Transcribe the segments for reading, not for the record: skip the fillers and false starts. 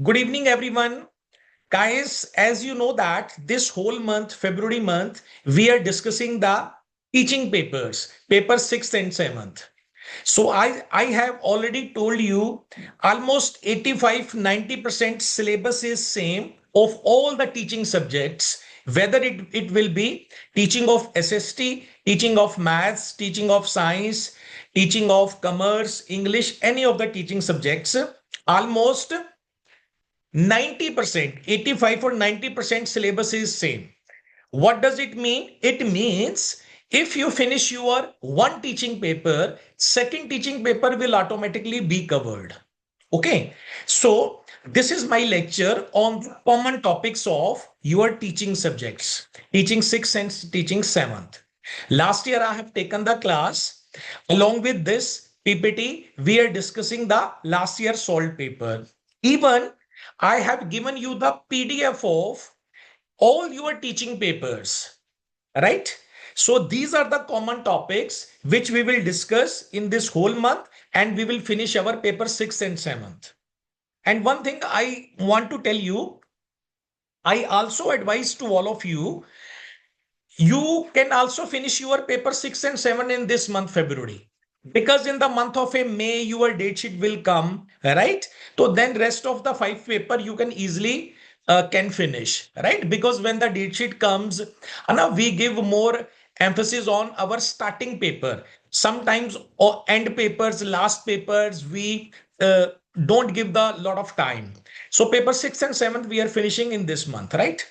Good evening, everyone. Guys, as you know that this whole month, February month, we are discussing the teaching papers, paper 6th and 7th. So I have already told you almost 85-90% syllabus is same of all the teaching subjects, whether it will be teaching of SST, teaching of maths, teaching of science, teaching of commerce, English, any of the teaching subjects, almost 90%, 85 or 90% syllabus is same. What does it mean? It means if you finish your one teaching paper, second teaching paper will automatically be covered. Okay. So this is my lecture on the common topics of your teaching subjects, teaching 6th and teaching 7th. Last year, I have taken the class. Along with this PPT, we are discussing the last year solved paper. Even I have given you the PDF of all your teaching papers, right? So these are the common topics which we will discuss in this whole month, and we will finish our paper 6th and 7th. And one thing I want to tell you, I also advise to all of you, you can also finish your paper 6 and 7 in this month, February. Because in the month of a May, your date sheet will come, right? So then rest of the 5 paper you can easily can finish, right? Because when the date sheet comes, now we give more emphasis on our starting paper. Sometimes or end papers, last papers, we don't give the lot of time. So paper 6 and 7th we are finishing in this month, right?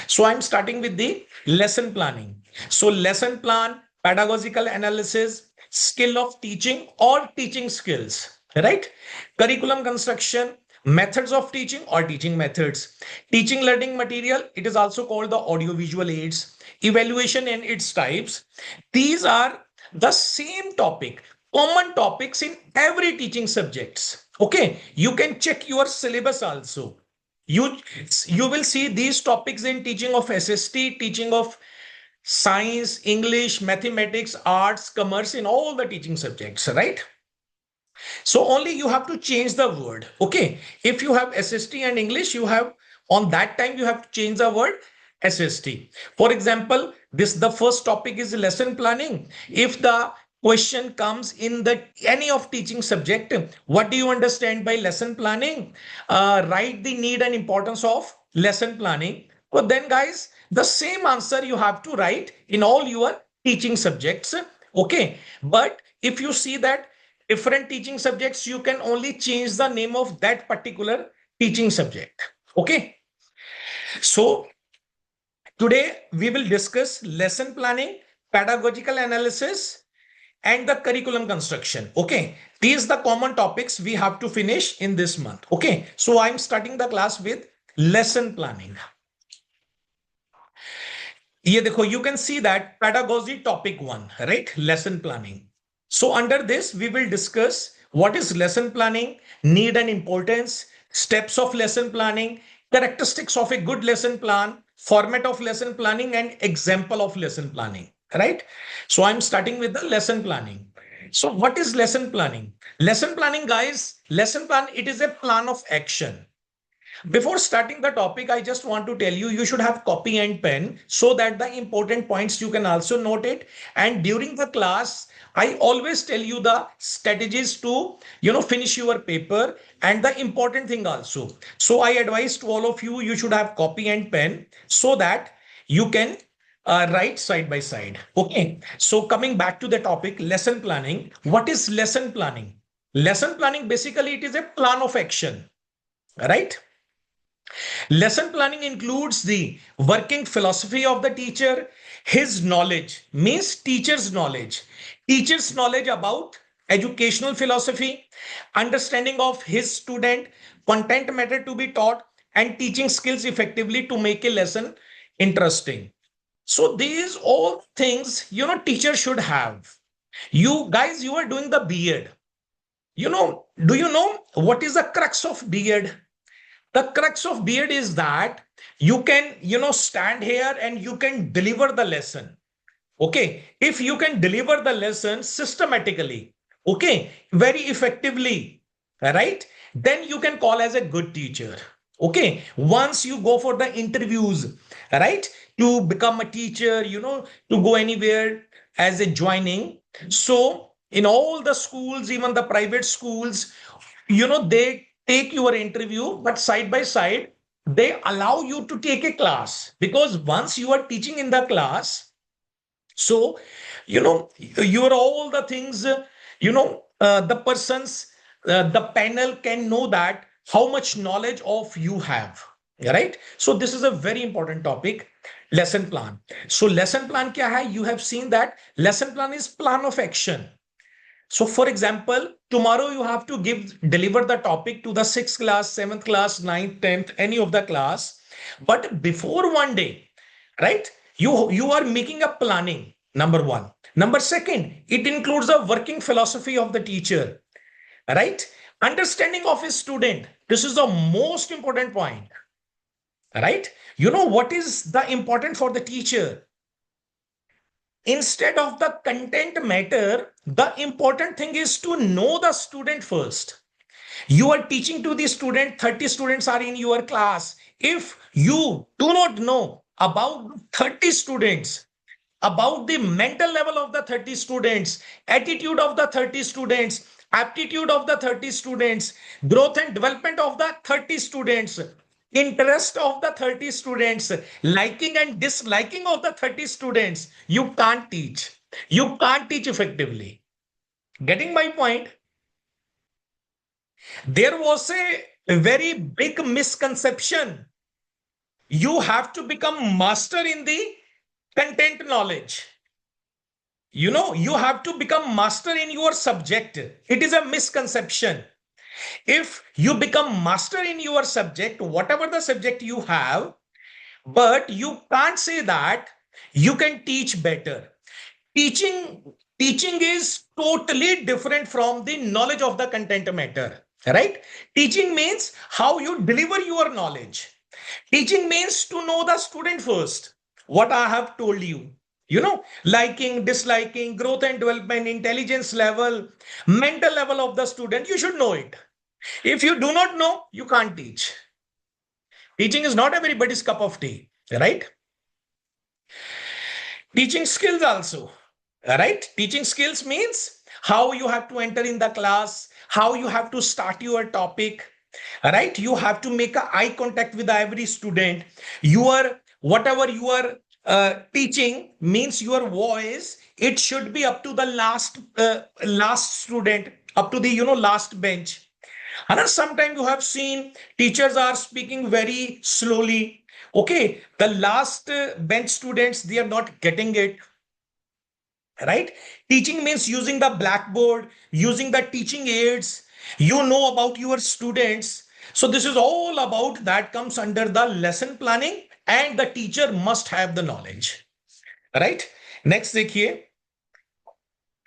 So I'm starting with the lesson planning. So lesson plan, pedagogical analysis, skill of teaching or teaching skills, right? Curriculum construction, methods of teaching or teaching methods, teaching learning material, it is also called the audiovisual aids, evaluation and its types. These are the same topic, common topics in every teaching subjects. Okay, you can check your syllabus also. You, you will see these topics in teaching of SST, teaching of science, English, mathematics, arts, commerce, in all the teaching subjects, right? So only you have to change the word. Okay. If you have SST and English, you have on that time you have to change the word SST. For example, this the first topic is lesson planning. If the question comes in the any of teaching subject, what do you understand by lesson planning? Write the need and importance of lesson planning. So then, guys, the same answer you have to write in all your teaching subjects. Okay. But if you see that different teaching subjects, you can only change the name of that particular teaching subject. Okay. So today we will discuss lesson planning, pedagogical analysis, and the curriculum construction. Okay. These are the common topics we have to finish in this month. Okay. So I'm starting the class with lesson planning. ये देखो, you can see that pedagogy topic 1, right? Lesson planning. So under this, we will discuss what is lesson planning, need and importance, steps of lesson planning, characteristics of a good lesson plan, format of lesson planning, and example of lesson planning, right? So I'm starting with the lesson planning. So what is lesson planning? Lesson planning, guys, lesson plan, it is a plan of action. Before starting the topic, I just want to tell you, you should have copy and pen so that the important points you can also note it. And during the class, I always tell you the strategies to, finish your paper and the important thing also. So I advise to all of you, you should have copy and pen so that you can write side by side. Okay. So coming back to the topic, lesson planning. What is lesson planning? Lesson planning, basically, it is a plan of action, right? Lesson planning includes the working philosophy of the teacher, his knowledge, means teacher's knowledge about educational philosophy, understanding of his student, content matter to be taught, and teaching skills effectively to make a lesson interesting. So these all things, teacher should have. You guys, you are doing the B.Ed. Do you know what is the crux of B.Ed? The crux of B.Ed is that you can, stand here and you can deliver the lesson. Okay. If you can deliver the lesson systematically, okay, very effectively, right? Then you can call as a good teacher. Okay, once you go for the interviews, right, to become a teacher, to go anywhere as a joining. So in all the schools, even the private schools, they take your interview, but side by side, they allow you to take a class, because once you are teaching in the class, so you're all the things, the persons, the panel can know that how much knowledge of you have, right? So this is a very important topic, lesson plan. So lesson plan kya hai? You have seen that lesson plan is plan of action. So for example, tomorrow you have to deliver the topic to the 6th class, 7th class, 9th, 10th, any of the class. But before one day, right? You are making a planning, number one. Number second, it includes a working philosophy of the teacher, right? Understanding of his student. This is the most important point, right? What is the important for the teacher? Instead of the content matter, the important thing is to know the student first. You are teaching to the student, 30 students are in your class. If you do not know about 30 students, about the mental level of the 30 students, attitude of the 30 students, aptitude of the 30 students, growth and development of the 30 students, interest of the 30 students, liking and disliking of the 30 students, you can't teach. You can't teach effectively. Getting my point? There was a very big misconception. You have to become master in the content knowledge. You have to become master in your subject. It is a misconception. If you become master in your subject, whatever the subject you have, but you can't say that you can teach better. Teaching, teaching is totally different from the knowledge of the content matter, right? Teaching means how you deliver your knowledge. Teaching means to know the student first. What I have told you, liking, disliking, growth and development, intelligence level, mental level of the student, you should know it. If you do not know, you can't teach. Teaching is not everybody's cup of tea, right? Teaching skills also, right? Teaching skills means how you have to enter in the class, how you have to start your topic, right? You have to make a eye contact with every student. Whatever you are teaching means your voice, it should be up to the last student, up to the last bench. And sometimes you have seen teachers are speaking very slowly. Okay, the last bench students, they are not getting it, right? Teaching means using the blackboard, using the teaching aids. You know about your students. So this is all about that comes under the lesson planning, and the teacher must have the knowledge, right? Next, देखिए,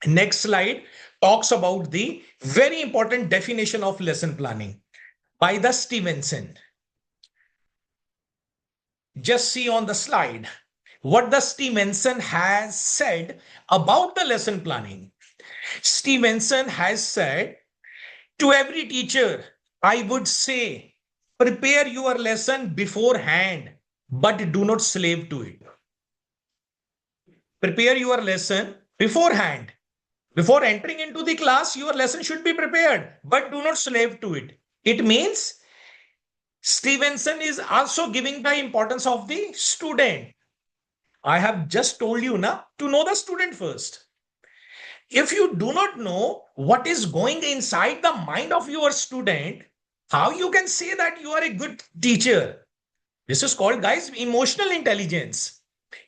next slide talks about the very important definition of lesson planning by the Stevenson. Just see on the slide what the Stevenson has said about the lesson planning. Stevenson has said, to every teacher, I would say, prepare your lesson beforehand, but do not slave to it. Prepare your lesson beforehand. Before entering into the class, your lesson should be prepared, but do not slave to it. It means Stevenson is also giving the importance of the student. I have just told you now to know the student first. If you do not know what is going inside the mind of your student, how you can say that you are a good teacher? This is called, guys, emotional intelligence.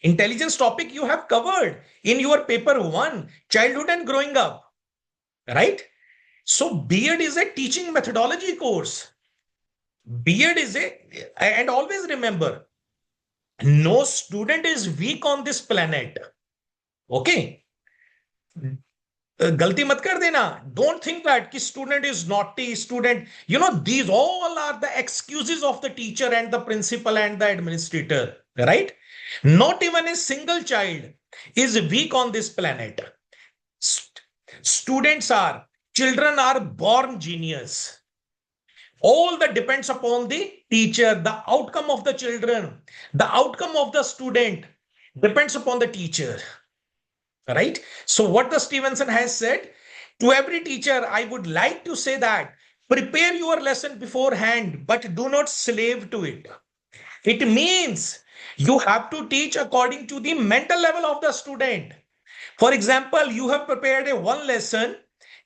Intelligence topic you have covered in your paper 1, childhood and growing up, right? So BEd is a teaching methodology course. BEd is and always remember, no student is weak on this planet. Okay? गलती मत कर देना. Don't think that कि student is naughty, student, these all are the excuses of the teacher and the principal and the administrator, right? Not even a single child is weak on this planet. Students are, children are born genius. All that depends upon the teacher. The outcome of the children, the outcome of the student depends upon the teacher, right? So what the Stevenson has said, to every teacher, I would like to say that prepare your lesson beforehand, but do not slave to it. It means you have to teach according to the mental level of the student. For example, you have prepared a one lesson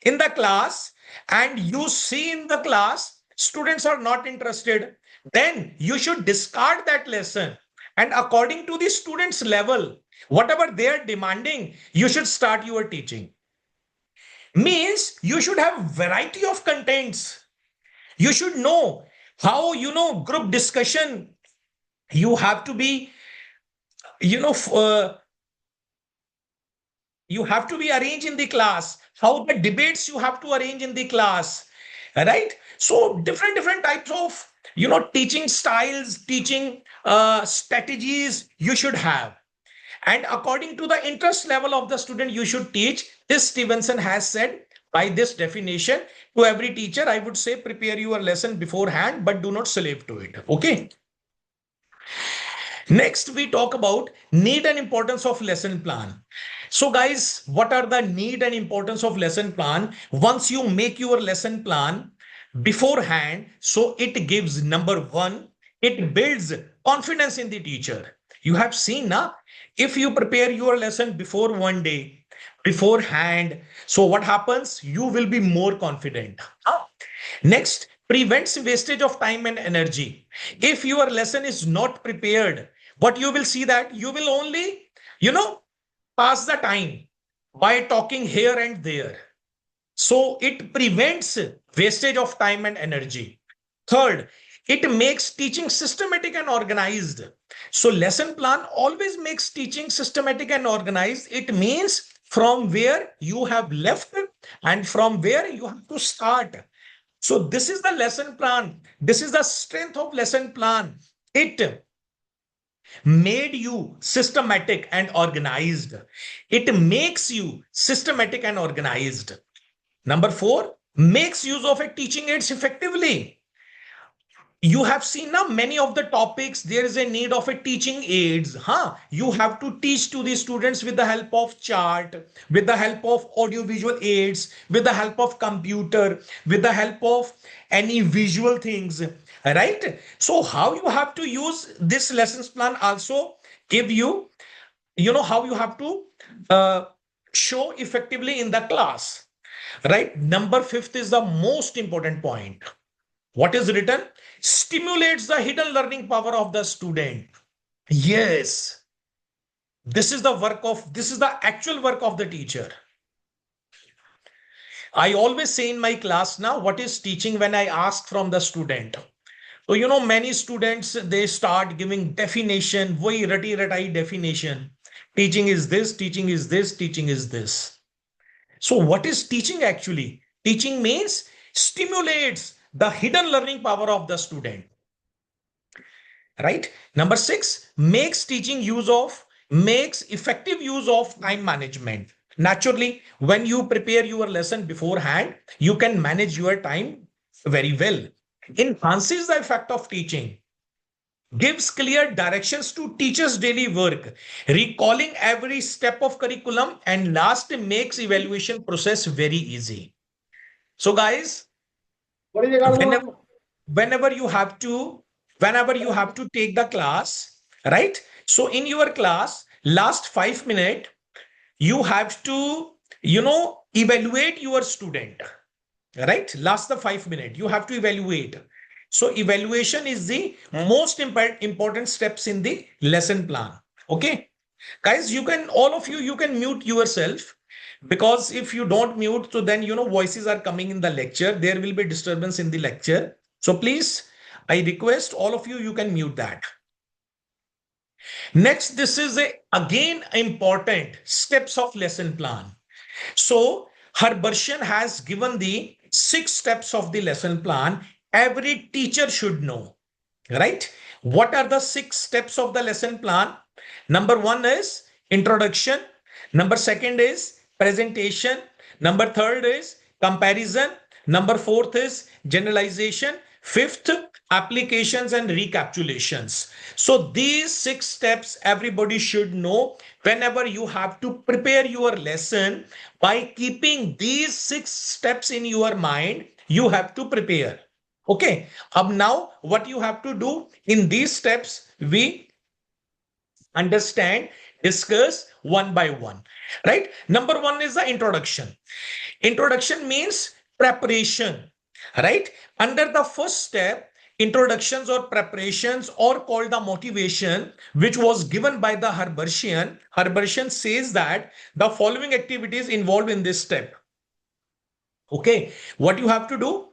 in the class and you see in the class students are not interested. Then you should discard that lesson. And according to the students' level, whatever they are demanding, you should start your teaching. Means you should have variety of contents. You should know how, group discussion you have to be, you know, you have to be arranged in the class, how the debates you have to arrange in the class, right? So different types of, teaching styles, teaching strategies you should have. And according to the interest level of the student, you should teach. This Stevenson has said by this definition, to every teacher, I would say prepare your lesson beforehand, but do not slave to it. Okay. Next, we talk about need and importance of lesson plan. So guys, what are the need and importance of lesson plan? Once you make your lesson plan beforehand, so it gives number one, it builds confidence in the teacher. You have seen now, if you prepare your lesson before one day, beforehand, so what happens? You will be more confident. Next, prevents wastage of time and energy. If your lesson is not prepared, what you will see that you will only, pass the time by talking here and there. So it prevents wastage of time and energy. Third, it makes teaching systematic and organized. So lesson plan always makes teaching systematic and organized. It means from where you have left and from where you have to start. So this is the lesson plan. This is the strength of lesson plan. It made you systematic and organized. It makes you systematic and organized. Number four, makes use of a teaching aids effectively. You have seen now many of the topics, there is a need of a teaching aids. You have to teach to the students with the help of chart, with the help of audio visual aids, with the help of computer, with the help of any visual things, right? So how you have to use this lessons plan also give you, how you have to show effectively in the class, right? Number fifth is the most important point. What is written? Stimulates the hidden learning power of the student. Yes, this is the actual work of the teacher. I always say in my class now, what is teaching when I ask from the student? So, many students, they start giving definition, voi rati ratai definition. Teaching is this, teaching is this, teaching is this. So what is teaching actually? Teaching means stimulates the hidden learning power of the student, right? Number six, makes effective use of time management. Naturally, when you prepare your lesson beforehand, you can manage your time very well. Enhances the effect of teaching, gives clear directions to teachers' daily work, recalling every step of curriculum, and last makes evaluation process very easy. So guys, whenever whenever you have to take the class, right? So in your class last 5 minutes you have to evaluate your student, right? Last the 5 minutes you have to evaluate. So evaluation is the most important steps in the lesson plan. Okay guys, all of you can mute yourself, because if you don't mute, so then voices are coming in the lecture, there will be disturbance in the lecture. So please, I request all of you can mute that. Next, this is again important steps of lesson plan. So Harbarshan has given the 6 steps of the lesson plan. Every teacher should know, right? What are the 6 steps of the lesson plan? Number 1 is introduction. Number 2 is presentation. Number 3 is comparison. Number 4 is generalization. Fifth, applications and recapitulations. So these 6 steps everybody should know whenever you have to prepare your lesson. By keeping these 6 steps in your mind, you have to prepare. Okay. Now what you have to do in these steps, we understand, discuss one by one. Right. Number one is the introduction. Introduction means preparation, right? Under the first step, introductions or preparations, or called the motivation, which was given by the Herbartian. Herbartian says that the following activities involved in this step. Okay, what you have to do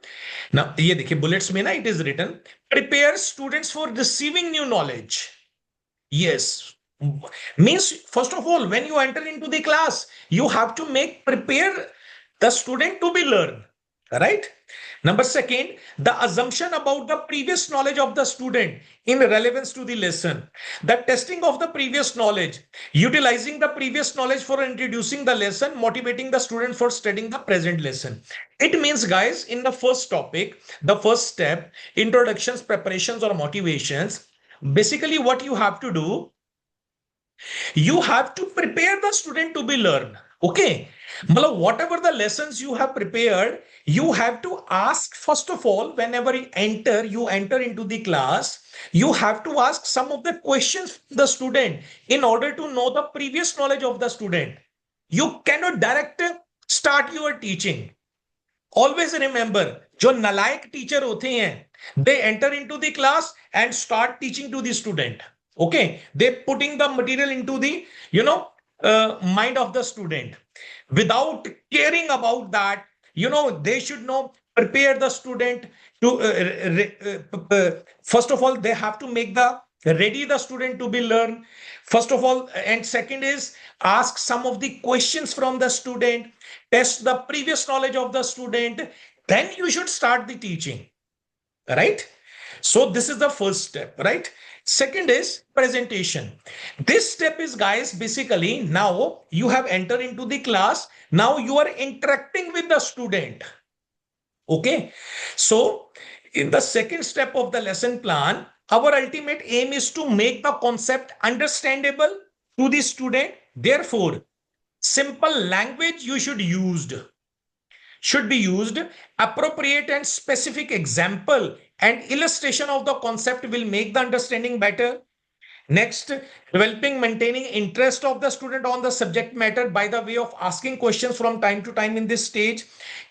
now, ये देखिए bullets में ना it is written, prepare students for receiving new knowledge. Yes. Means, first of all, when you enter into the class, you have to prepare the student to be learned. Right? Number second, the assumption about the previous knowledge of the student in relevance to the lesson. The testing of the previous knowledge, utilizing the previous knowledge for introducing the lesson, motivating the student for studying the present lesson. It means, guys, in the first topic, the first step, introductions, preparations, or motivations, basically what you have to do, you have to prepare the student to be learned. Okay. Whatever the lessons you have prepared, you have to ask, first of all, whenever you enter into the class, you have to ask some of the questions to the student in order to know the previous knowledge of the student. You cannot direct start your teaching. Always remember, जो नालायक teacher होते हैं, they enter into the class and start teaching to the student. Okay, they putting the material into the mind of the student without caring about that. They should know, prepare the student to first of all, they have to make the ready the student to be learned, first of all. And second is, ask some of the questions from the student, test the previous knowledge of the student, then you should start the teaching. Right? So this is the first step. Right? Second is presentation. This step is, guys, basically now you have entered into the class. Now you are interacting with the student. Okay. So in the second step of the lesson plan, our ultimate aim is to make the concept understandable to the student. Therefore, simple language should be used. Appropriate and specific example and illustration of the concept will make the understanding better. Next, developing, maintaining interest of the student on the subject matter by the way of asking questions from time to time in this stage.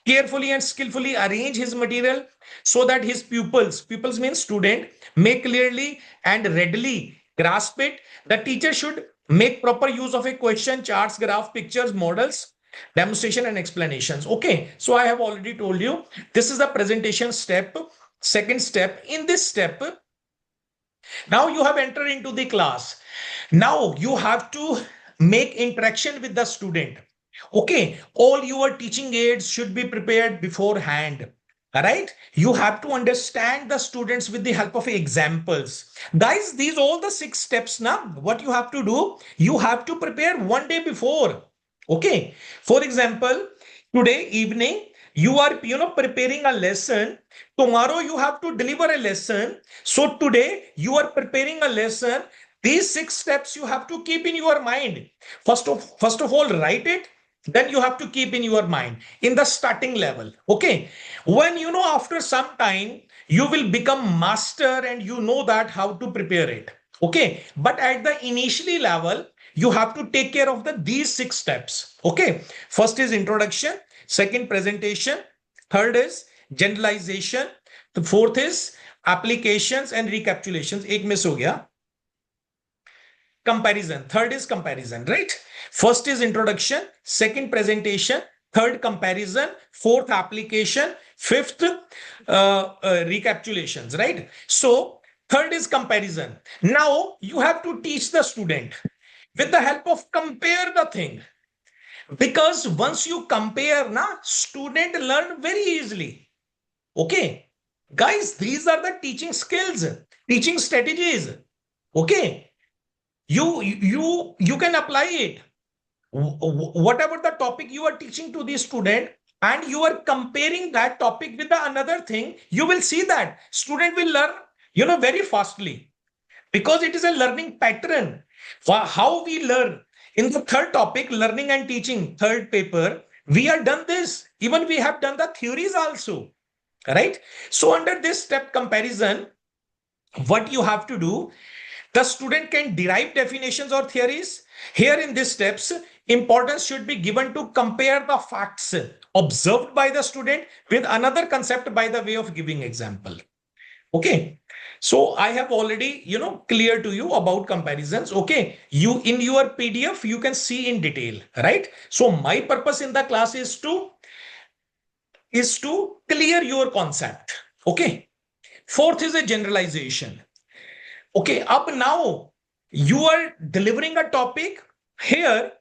Carefully and skillfully arrange his material so that his pupils means student, may clearly and readily grasp it. The teacher should make proper use of a question, charts, graph, pictures, models, demonstration and explanations. Okay, so I have already told you, this is the presentation step. Second step, in this step, now you have entered into the class. Now you have to make interaction with the student. Okay, all your teaching aids should be prepared beforehand. All right, you have to understand the students with the help of examples. Guys, these all the 6 steps. Now, what you have to do, you have to prepare one day before. Okay, for example, today evening, you are preparing a lesson. Tomorrow you have to deliver a lesson. So today you are preparing a lesson. These 6 steps you have to keep in your mind. First of all, write it. Then you have to keep in your mind in the starting level. Okay, when after some time you will become master and you know that how to prepare it. Okay, but at the initially level, you have to take care of these 6 steps. Okay, first is introduction, second presentation, third is generalization, the fourth is applications and recapitulations. एक miss हो गया, comparison. Third is comparison, right? First is introduction, second presentation, third comparison, fourth application, fifth recapitulations, right? So third is comparison. Now you have to teach the student with the help of compare the thing. Because once you compare, student learn very easily. Okay, guys, these are the teaching skills, teaching strategies. Okay, you can apply it. Whatever the topic you are teaching to the student, and you are comparing that topic with the another thing, you will see that student will learn, very fastly, because it is a learning pattern. How we learn in the third topic, learning and teaching, third paper, we are done this. Even we have done the theories also, right? So under this step comparison, what you have to do, the student can derive definitions or theories. Here in these steps, importance should be given to compare the facts observed by the student with another concept by the way of giving example. Okay. So I have already, clear to you about comparisons. Okay. You in your PDF, you can see in detail, right? So my purpose in the class is to clear your concept. Okay. Fourth is a generalization. Okay, up now you are delivering a topic here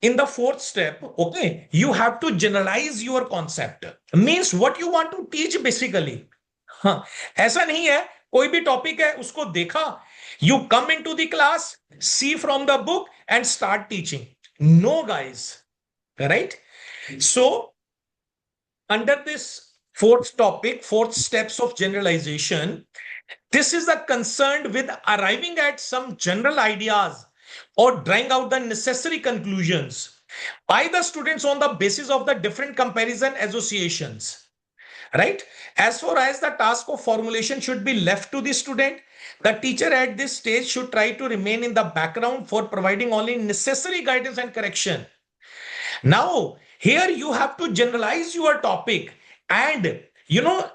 in the fourth step. Okay, you have to generalize your concept. Means what you want to teach basically. हाँ, ऐसा नहीं है कोई भी topic है उसको देखा, you come into the class, see from the book and start teaching. No, guys, right? So under this fourth topic, fourth steps of generalization, this is a concern with arriving at some general ideas or drawing out the necessary conclusions by the students on the basis of the different comparison associations, right? As far as the task of formulation should be left to the student, the teacher at this stage should try to remain in the background for providing only necessary guidance and correction. Now, here you have to generalize your topic and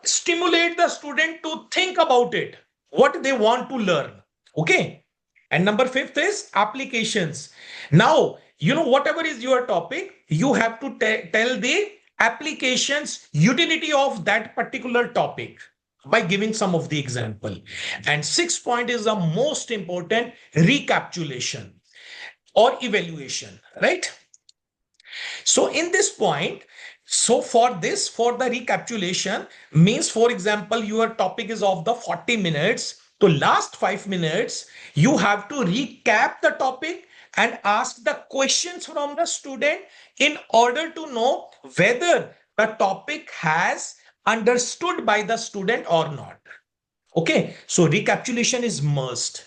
stimulate the student to think about it, what they want to learn. Okay. And number fifth is applications. Now, whatever is your topic, you have to tell the applications, utility of that particular topic by giving some of the example. And sixth point is the most important, recapitulation or evaluation, right? So in this point, so for the recapitulation means, for example, your topic is of the 40 minutes. So last 5 minutes, you have to recap the topic and ask the questions from the student in order to know whether the topic has understood by the student or not. Okay, so recapitulation is must.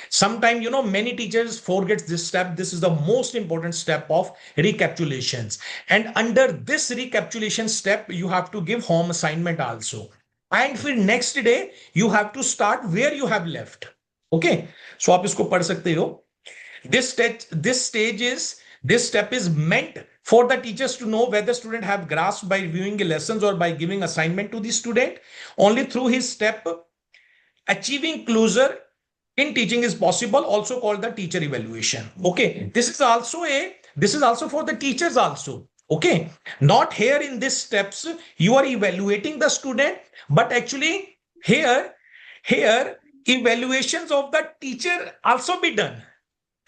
Sometimes, many teachers forget this step. This is the most important step of recapitulations. And under this recapitulation step, you have to give home assignment also. And for next day, you have to start where you have left. Okay. So आप इसको पढ़ सकते हो. This step is meant for the teachers to know whether student have grasped by reviewing the lessons or by giving assignment to the student. Only through his step, achieving closure in teaching is possible, also called the teacher evaluation. Okay, this is also for the teachers also. Okay, not here in these steps you are evaluating the student, but actually here evaluations of the teacher also be done,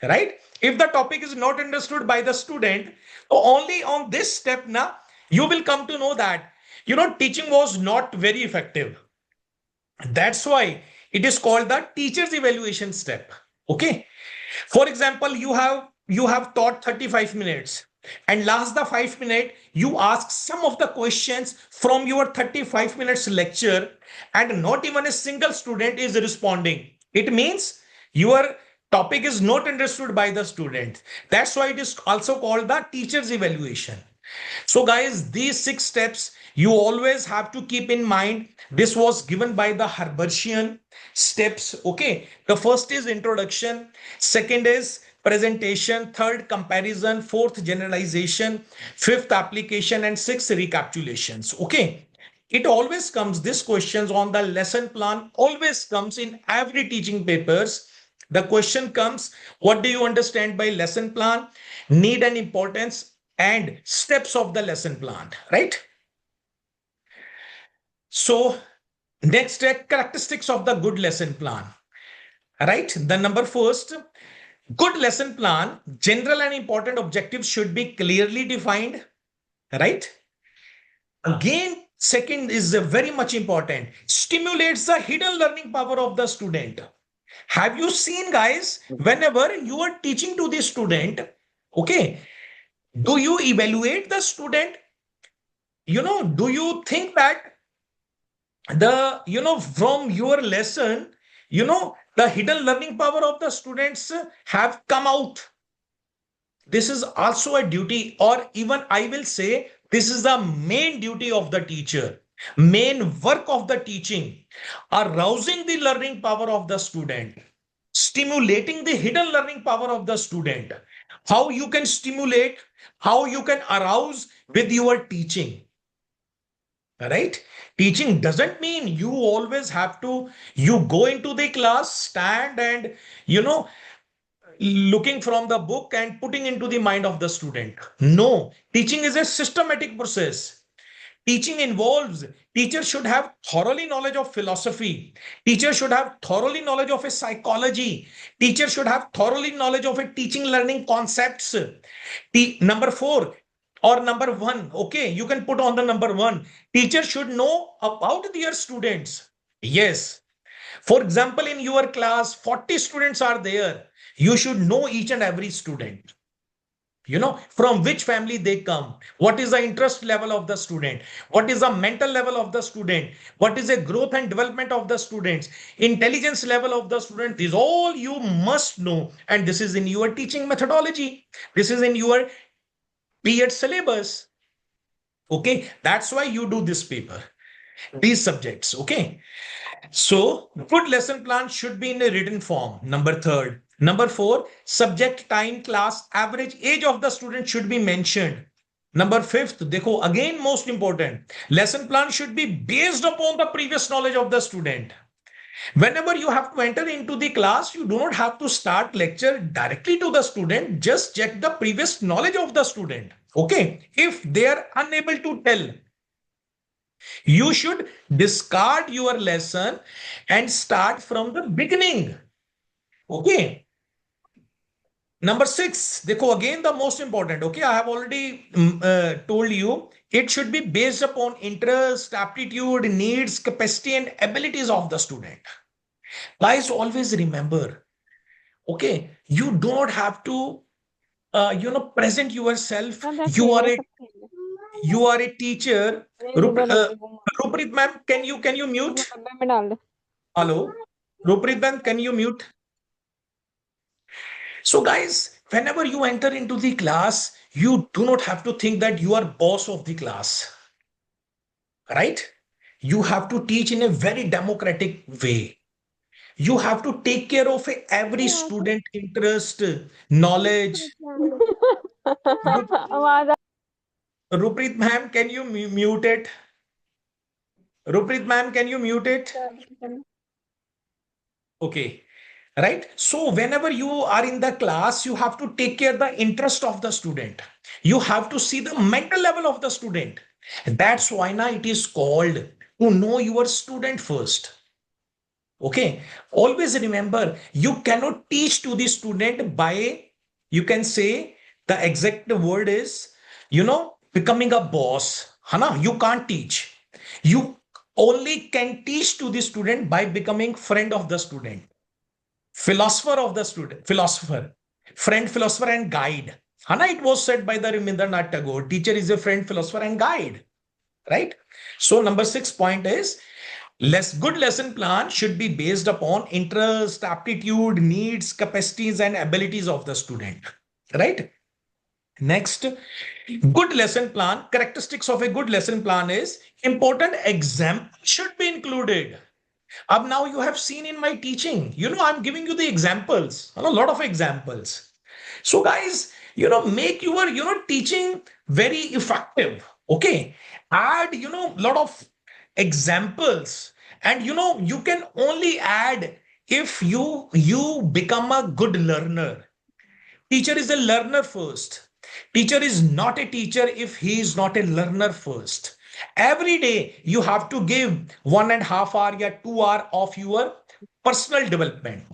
right? If the topic is not understood by the student, only on this step now you will come to know that teaching was not very effective. That's why it is called the teacher's evaluation step. Okay. For example, you have taught 35 minutes, and last the 5 minutes you ask some of the questions from your 35 minutes lecture, and not even a single student is responding. It means your topic is not understood by the student. That's why it is also called the teacher's evaluation. So guys, these 6 steps you always have to keep in mind. This was given by the Herbartian steps. Okay, the first is introduction, second is presentation, third comparison, fourth generalization, fifth application, and sixth recapitulations. Okay, it always comes, this questions on the lesson plan always comes in every teaching papers. The question comes, what do you understand by lesson plan, need and importance, and steps of the lesson plan, right? So next, characteristics of the good lesson plan, right? The number first, good lesson plan, general and important objectives should be clearly defined, right? Again, second is very much important, stimulates the hidden learning power of the student. Have you seen, guys, whenever you are teaching to the student, okay, do you evaluate the student Do you think that from your lesson, the hidden learning power of the students have come out? This is also a duty, or even I will say, this is the main duty of the teacher, main work of the teaching, arousing the learning power of the student, stimulating the hidden learning power of the student. How you can stimulate, how you can arouse with your teaching, right? Teaching doesn't mean you always have to, you go into the class, stand and, you know, looking from the book and putting into the mind of the student. No, teaching is a systematic process. Teaching involves, teacher should have thoroughly knowledge of philosophy. Teacher should have thoroughly knowledge of a psychology. Teacher should have thoroughly knowledge of a teaching learning concepts. Number four or number one, okay, you can put on the number one. Teacher should know about their students. Yes, for example, in your class, 40 students are there. You should know each and every student. From which family they come, what is the interest level of the student, what is the mental level of the student, what is the growth and development of the students, intelligence level of the student. This all you must know. And this is in your teaching methodology. This is in your B.Ed syllabus. Okay. That's why you do this paper, these subjects. Okay. So, good lesson plan should be in a written form. Number third. Number four, subject, time, class, average age of the student should be mentioned. Number fifth, dekho, again most important, lesson plan should be based upon the previous knowledge of the student. Whenever you have to enter into the class, you do not have to start lecture directly to the student. Just check the previous knowledge of the student. Okay. If they are unable to tell, you should discard your lesson and start from the beginning. Okay. Number six, देखो again the most important. Okay, I have already told you it should be based upon interest, aptitude, needs, capacity, and abilities of the student. Guys, always remember. Okay, you do not have to present yourself. हाँ that's You नहीं are हो a सकती है you are a teacher. नहीं नहीं बनोगे वो Ruprit ma'am, can you अपने mute? डब्बे में डाल दे Hello, Ruprit ma'am, can you mute? So, guys, whenever you enter into the class, you do not have to think that you are boss of the class, right? You have to teach in a very democratic way. You have to take care of every student interest, knowledge. आवाज Ruprit ma'am, can you mute it? Ruprit ma'am, can you mute it? Okay. Right. So whenever you are in the class, you have to take care the interest of the student. You have to see the mental level of the student. That's why now it is called to know your student first. Okay. Always remember, you cannot teach to the student by, you can say the exact word is, becoming a boss. Hana, you can't teach. You only can teach to the student by becoming friend of the student, philosopher of the student, philosopher, friend, philosopher, and guide. Hana, it was said by the Rabindranath Tagore, teacher is a friend, philosopher, and guide. Right? So, number 6 point is less good lesson plan should be based upon interest, aptitude, needs, capacities, and abilities of the student. Right? Next, good lesson plan, characteristics of a good lesson plan is important example should be included. Now you have seen in my teaching, I'm giving you the examples, a lot of examples. So guys, make your, teaching very effective. Okay. Add, lot of examples, and, you can only add if you become a good learner. Teacher is a learner first. Teacher is not a teacher if he is not a learner first. Every day you have to give 1.5 hour or 2 hour of your personal development,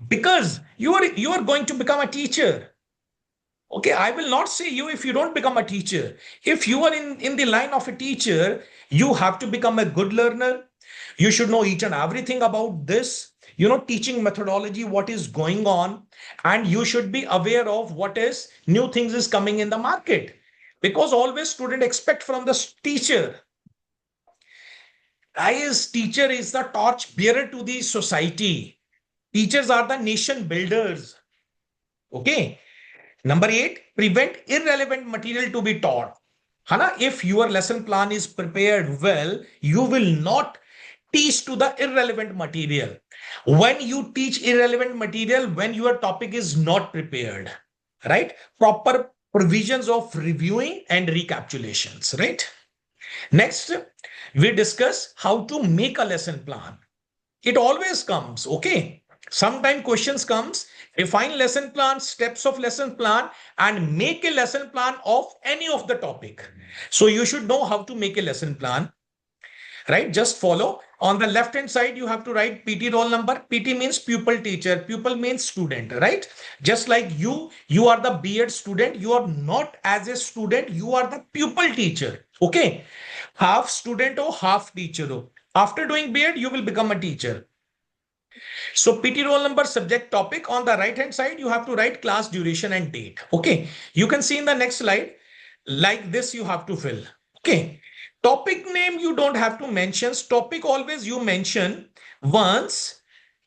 because you are going to become a teacher. Okay, I will not say you if you don't become a teacher. If you are in the line of a teacher, you have to become a good learner. You should know each and everything about this, teaching methodology, what is going on, and you should be aware of what is new things is coming in the market. Because always student expect from the teacher. Guys, teacher is the torch bearer to the society. Teachers are the nation builders. Okay. Number 8, prevent irrelevant material to be taught. Hana, if your lesson plan is prepared well, you will not teach to the irrelevant material. When you teach irrelevant material, when your topic is not prepared, right? Proper provisions of reviewing and recapitulations, right? Next, we discuss how to make a lesson plan. It always comes, okay? Sometimes questions comes, define lesson plan, steps of lesson plan, and make a lesson plan of any of the topic. So you should know how to make a lesson plan, right? Just follow. On the left hand side, you have to write PT roll number. PT means pupil teacher, pupil means student, right? Just like you are the B.Ed student, you are not as a student, you are the pupil teacher, okay? Half student or half teacher. After doing B.Ed, you will become a teacher. So PT roll number, subject, topic. On the right hand side, you have to write class duration and date. Okay. You can see in the next slide, like this you have to fill. Okay. Topic name you don't have to mention. Topic always you mention once.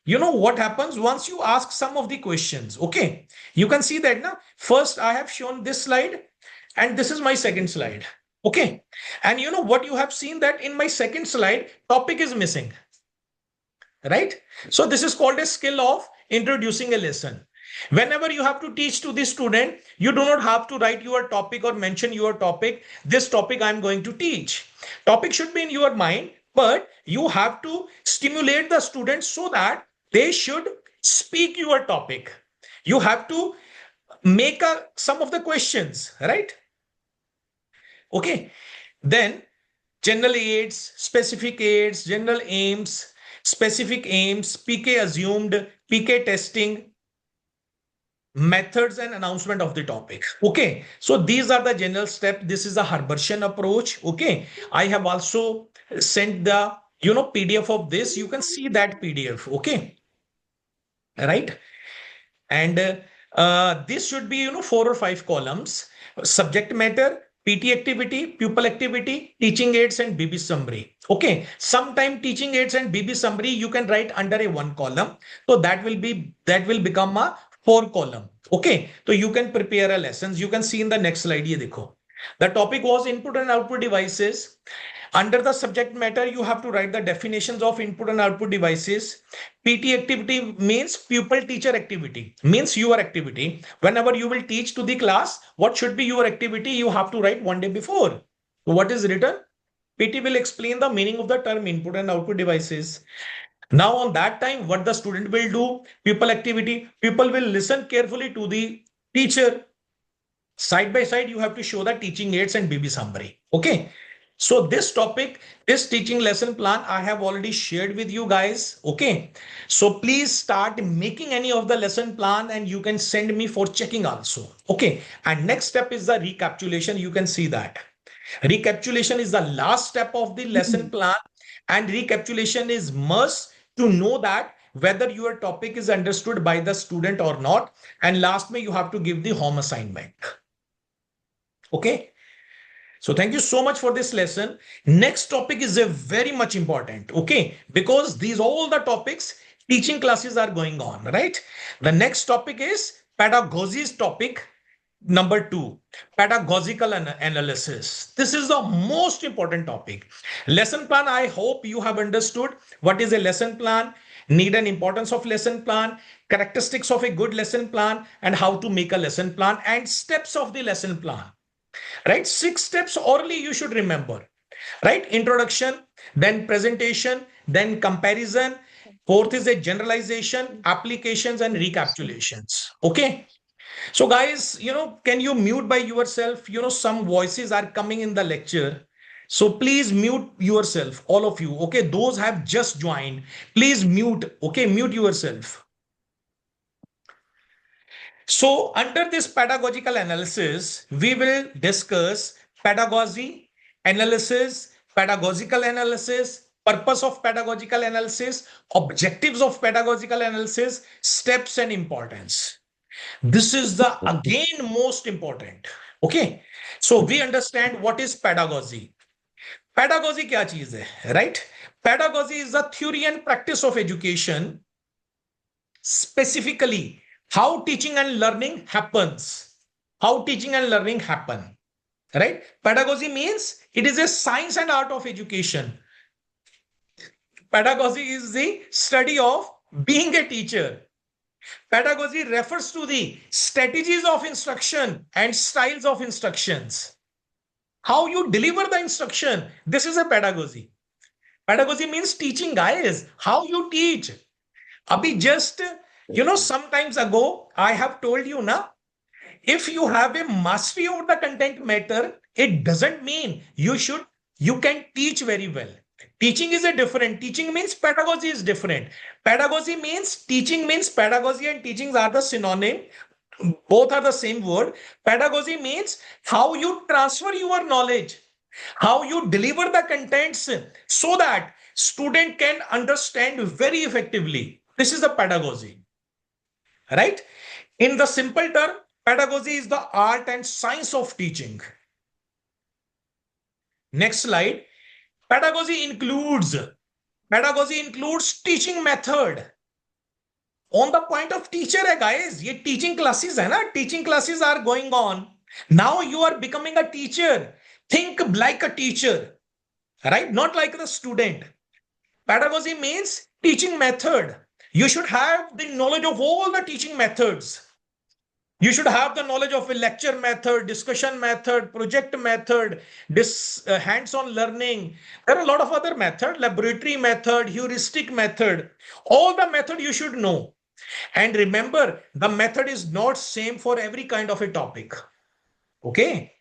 You know what happens once you ask some of the questions. Okay. You can see that now. First, I have shown this slide and this is my second slide. Okay. And you know what you have seen that in my second slide, topic is missing, right? So this is called a skill of introducing a lesson. Whenever you have to teach to the student, you do not have to write your topic or mention your topic. This topic I'm going to teach. Topic should be in your mind, but you have to stimulate the students so that they should speak your topic. You have to make some of the questions, right? Okay. Then general aids, specific aids, general aims, specific aims, PK assumed, PK testing, methods and announcement of the topic. Okay. So these are the general steps. This is a Herbartian approach. Okay. I have also sent the, PDF of this. You can see that PDF. Okay. Right. And this should be, 4 or 5 columns. Subject matter, PT activity, pupil activity, teaching aids, and BB summary. Okay. Sometime teaching aids and BB summary you can write under a 1 column. So that will become a 4 column. Okay. So you can prepare a lessons. You can see in the next slide. Ye dekho. The topic was input and output devices. Under the subject matter, you have to write the definitions of input and output devices. PT activity means pupil teacher activity, means your activity. Whenever you will teach to the class, what should be your activity? You have to write one day before. What is written? PT will explain the meaning of the term input and output devices. Now on that time, what the student will do? Pupil activity. Pupil will listen carefully to the teacher. Side by side, you have to show the teaching aids and BB summary. Okay. So this topic, this teaching lesson plan, I have already shared with you guys. Okay. So please start making any of the lesson plan and you can send me for checking also. Okay. And next step is the recapitulation. You can see that. Recapitulation is the last step of the lesson plan, and recapitulation is must to know that whether your topic is understood by the student or not. And last you have to give the home assignment. Okay. So thank you so much for this lesson. Next topic is a very much important. Okay. Because these all the topics teaching classes are going on, right? The next topic is pedagogy's topic number 2, pedagogical analysis. This is the most important topic. Lesson plan, I hope you have understood what is a lesson plan, need and importance of lesson plan, characteristics of a good lesson plan, and how to make a lesson plan, and steps of the lesson plan. Right? 6 steps orally you should remember. Right? Introduction, then presentation, then comparison. Fourth is a generalization, applications, and recapitulations. Okay. So guys, can you mute by yourself? Some voices are coming in the lecture. So please mute yourself, all of you. Okay. Those have just joined. Please mute. Okay. Mute yourself. So under this pedagogical analysis, we will discuss pedagogy, analysis, pedagogical analysis, purpose of pedagogical analysis, objectives of pedagogical analysis, steps and importance. This is the again most important. Okay. So we understand what is pedagogy. Pedagogy क्या चीज है, right? Pedagogy is the theory and practice of education, specifically how teaching and learning happens. How teaching and learning happen, right? Pedagogy means it is a science and art of education. Pedagogy is the study of being a teacher. Pedagogy refers to the strategies of instruction and styles of instructions. How you deliver the instruction. This is a pedagogy. Pedagogy means teaching, guys. How you teach. Abhi just, sometimes ago, I have told you, na, if you have a mastery over the content matter, it doesn't mean you can teach very well. Teaching is a different. Teaching means pedagogy is different. Pedagogy means teaching means pedagogy and teachings are the synonym. Both are the same word. Pedagogy means how you transfer your knowledge, how you deliver the contents so that student can understand very effectively. This is the pedagogy, right? In the simple term, pedagogy is the art and science of teaching. Next slide. Pedagogy includes teaching method. On the point of teacher है guys, ये teaching classes है ना, teaching classes are going on. Now you are becoming a teacher. Think like a teacher, right? Not like the student. Pedagogy means teaching method. You should have the knowledge of all the teaching methods. You should have the knowledge of a lecture method, discussion method, project method, hands-on learning. There are a lot of other methods, laboratory method, heuristic method. All the method you should know. And remember, the method is not same for every kind of a topic. Okay.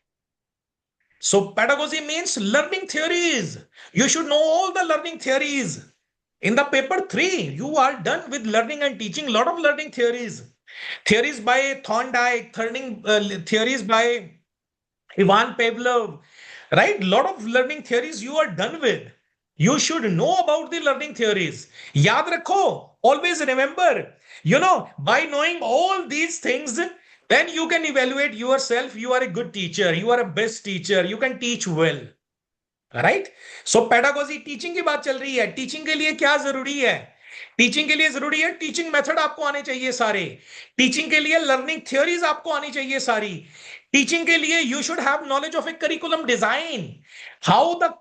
So pedagogy means learning theories. You should know all the learning theories. In the paper 3, you are done with learning and teaching. A lot of learning theories. Theories by Thorndike, theories by Ivan Pavlov, right? A lot of learning theories you are done with. You should know about the learning theories. Yaad rakho, always remember, by knowing all these things, then you can evaluate yourself. You are a good teacher. You are a best teacher. You can teach well. Right so pedagogy teaching की बात चल रही है teaching के लिए क्या जरूरी है टीचिंग के लिए जरूरी है टीचिंग मेथड आपको आने चाहिए सारे टीचिंग के लिए लर्निंग थ्योरीज आपको आनी चाहिए सारी टीचिंग के लिए you should have knowledge of a curriculum design how the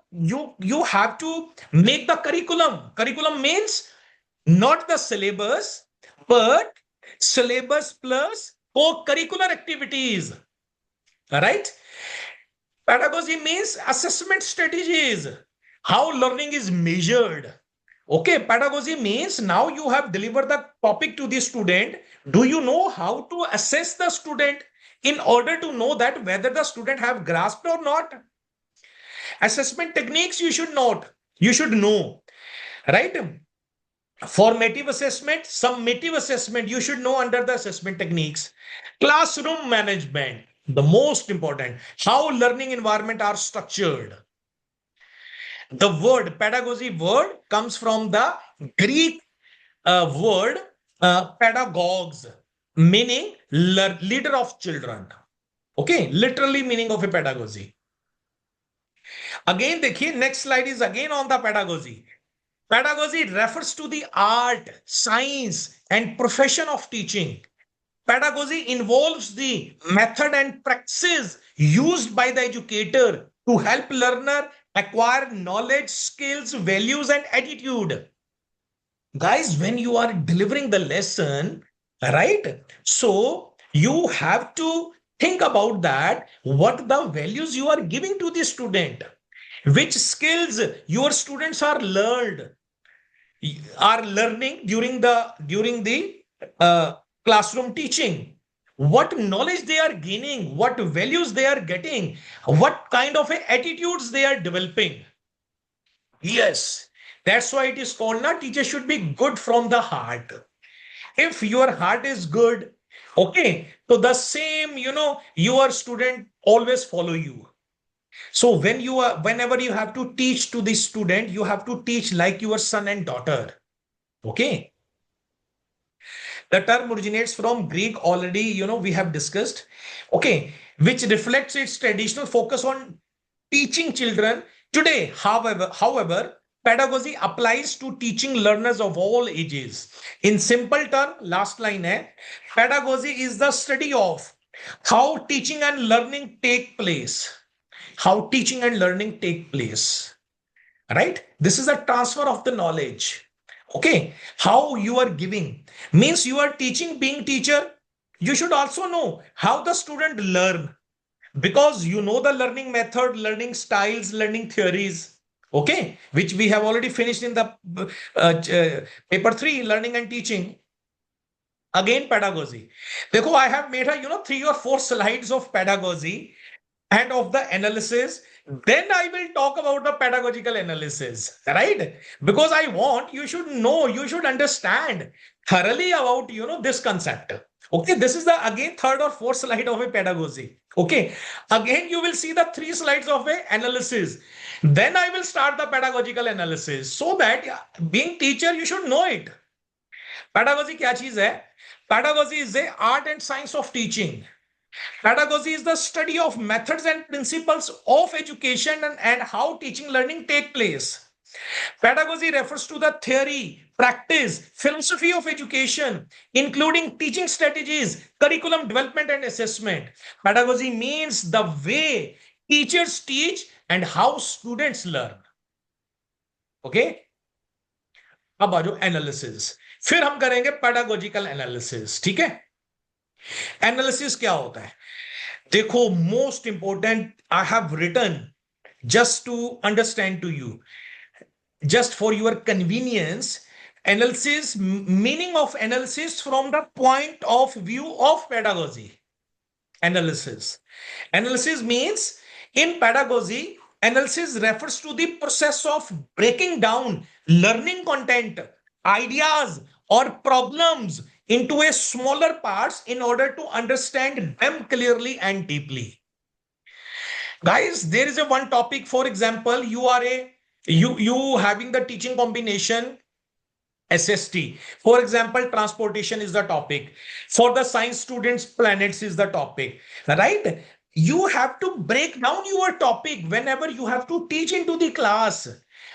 you have to make the curriculum means not the syllabus but syllabus plus cocurricular activities right Pedagogy means assessment strategies, how learning is measured. Okay, pedagogy means now you have delivered the topic to the student. Do you know how to assess the student in order to know that whether the student have grasped or not? Assessment techniques you should know, right? Formative assessment, summative assessment, you should know under the assessment techniques. Classroom management, the most important, how learning environment are structured. The word pedagogy word comes from the Greek word pedagogues, meaning leader of children. Okay, literally meaning of a pedagogy. Again, देखिए, next slide is again on the pedagogy. Pedagogy refers to the art, science, and profession of teaching. Pedagogy involves the method and practices used by the educator to help learner acquire knowledge, skills, values, and attitude. Guys, when you are delivering the lesson, right? So you have to think about that, what the values you are giving to the student, which skills your students are learning during the classroom teaching, what knowledge they are gaining, what values they are getting, what kind of attitudes they are developing. Yes, that's why it is called na teacher should be good from the heart. If your heart is good, okay, so the same, your student always follow you. So whenever you have to teach to the student, you have to teach like your son and daughter. Okay. The term originates from Greek already, we have discussed. Okay. which reflects its traditional focus on teaching children. Today, however, pedagogy applies to teaching learners of all ages. In simple term, last line hai, pedagogy is the study of how teaching and learning take place. How teaching and learning take place. Right? This is a transfer of the knowledge. Okay. How you are giving means you are teaching, being teacher. You should also know how the student learn, because you know the learning method, learning styles, learning theories, okay, which we have already finished in the paper 3, learning and teaching. Again, pedagogy. Dekho, I have made a 3 or 4 slides of pedagogy and of the analysis. Then I will talk about the pedagogical analysis, right? Because I want you should know, you should understand thoroughly about this concept. Okay, this is the again third or fourth slide of a pedagogy. Okay, again you will see the 3 slides of a analysis. Then I will start the pedagogical analysis, so that being teacher you should know it. Pedagogy क्या चीज है? Pedagogy is the art and science of teaching. Pedagogy is the study of methods and principles of education and how teaching learning take place. Pedagogy refers to the theory, practice, philosophy of education, including teaching strategies, curriculum development and assessment. Pedagogy means the way teachers teach and how students learn. Okay? अब आ जाओ analysis, फिर हम करेंगे pedagogical analysis. ठीक है? Analysis क्या होता है? देखो, most important I have written just to understand to you, just for your convenience, analysis, meaning of analysis from the point of view of pedagogy. Analysis means in pedagogy, analysis refers to the process of breaking down learning content, ideas or problems into a smaller parts in order to understand them clearly and deeply. Guys, there is a one topic, for example, you having the teaching combination SST. For example, transportation is the topic. For the science students, planets is the topic, right? You have to break down your topic whenever you have to teach into the class.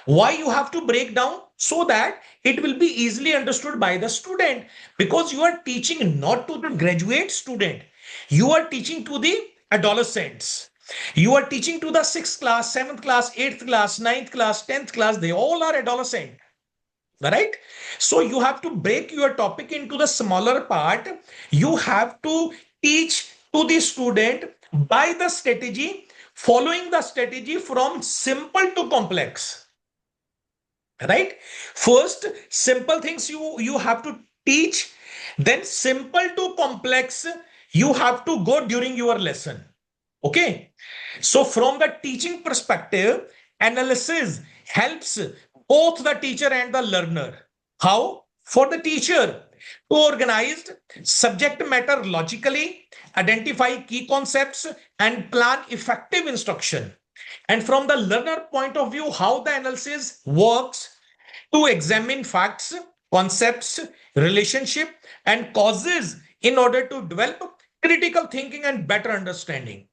Why you have to break down? So that it will be easily understood by the student, because you are teaching not to the graduate student. You are teaching to the adolescents. You are teaching to the 6th class, 7th class, 8th class, 9th class, 10th class. They all are adolescent, right? So you have to break your topic into the smaller part. You have to teach to the student by the strategy, following the strategy from simple to complex, right? First, simple things you have to teach, then simple to complex you have to go during your lesson. Okay, so from the teaching perspective, analysis helps both the teacher and the learner. How? For the teacher, to organize subject matter logically, identify key concepts, and plan effective instruction. And from the learner point of view, how the analysis works: to examine facts, concepts, relationship, and causes in order to develop critical thinking and better understanding.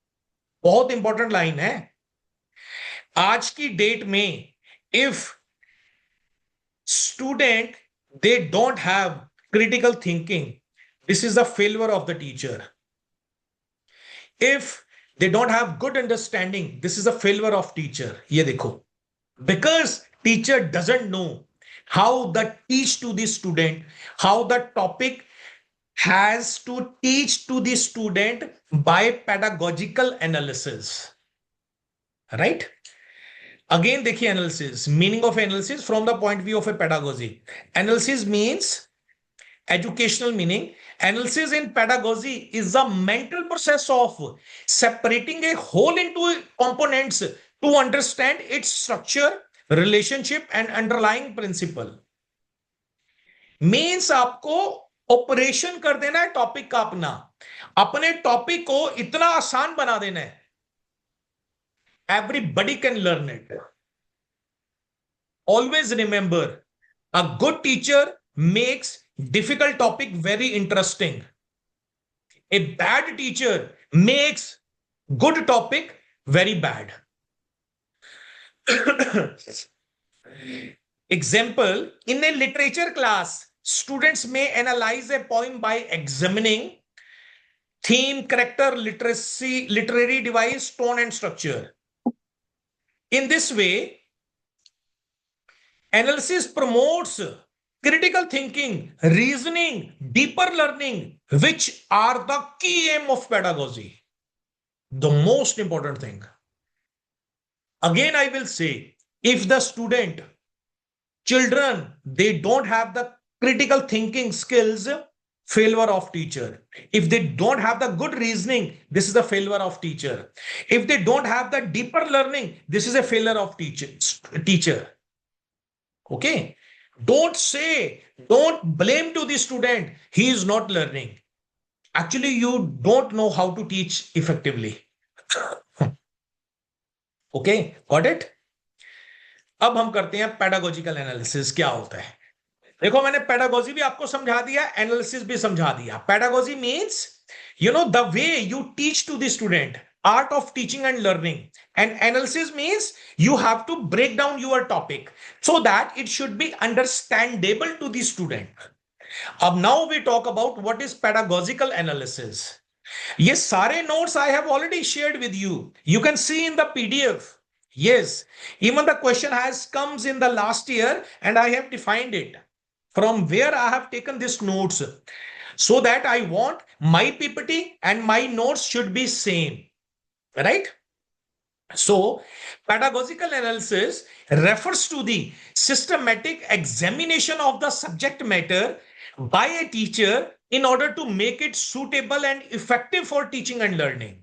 बहुत important line है आज की date में. If student they don't have critical thinking, this is the failure of the teacher. If they don't have good understanding, this is the failure of teacher. ये देखो, because teacher doesn't know how the teach to the student, how the topic has to teach to the student by pedagogical analysis, right? Again, देखिए analysis, meaning of analysis from the point of view of a pedagogy. Analysis means educational meaning. Analysis in pedagogy is the mental process of separating a whole into components to understand its structure, relationship and underlying principle. Means आपको operation कर देना है topic का, अपने topic को इतना आसान बना देना है. Everybody can learn it. Always remember, a good teacher makes difficult topic very interesting. A bad teacher makes Good topic, very bad. Example, in a literature class, students may analyze a poem by examining theme, character, literacy, literary device, tone, and structure. In this way, analysis promotes critical thinking, reasoning, deeper learning, which are the key aim of pedagogy. The most important thing. Again, I will say, if the student, children, they don't have the critical thinking skills, failure of teacher. If they don't have the good reasoning, this is a failure of teacher. If they don't have the deeper learning, this is a failure of teacher. Okay. Don't blame to the student. He is not learning. Actually, you don't know how to teach effectively. Okay, got it? अब हम करते हैं pedagogical analysis क्या होता है. देखो मैंने pedagogy भी आपको समझा दिया, एनालिसिस भी समझा दिया. Pedagogy means the way you teach to the student, art of teaching and learning, and analysis means you have to break down your topic so that it should be understandable to the student. Now we talk about what is pedagogical analysis. ये सारे notes I have already shared with you. You can see in the PDF. Yes, even the question has comes in the last year and I have defined it from where I have taken these notes, so that I want my PPT and my notes should be same, right? So pedagogical analysis refers to the systematic examination of the subject matter by a teacher in order to make it suitable and effective for teaching and learning.